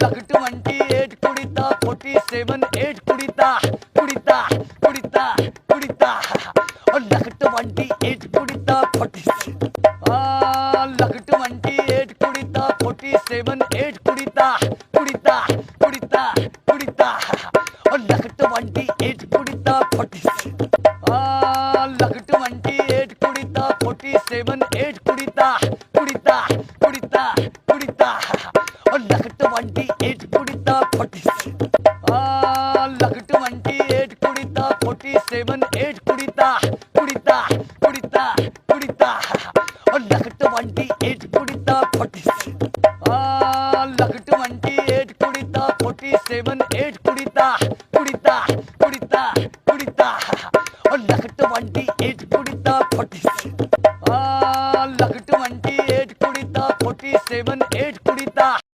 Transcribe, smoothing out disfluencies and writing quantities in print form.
लग 28 कुड़ीता 47 8 कुड़ीता कुड़ीता कुड़ीता कुड़ीता और लग 28 कुड़ीता 46 लग 28 कुड़ीता 47 8 कुड़ीता कुड़ीता कुड़ीता कुड़ीता और लग 28 कुड़ीता 46 लग 28 कुड़ीता 47 8 कुड़ीता कुड़ीता कुड़ीता कुड़ीता और लग 28 कुड़ीता 46 लग 28 कुड़ीता 47 8 कुड़ीता कुड़ीता कुड़ीता कुड़ीता और लग 28 कुड़ीता 46 लग 28 कुड़ीता 47 8 कुड़ीता कुड़ीता कुड़ीता कुड़ीता और लग 28 कुड़ीता 46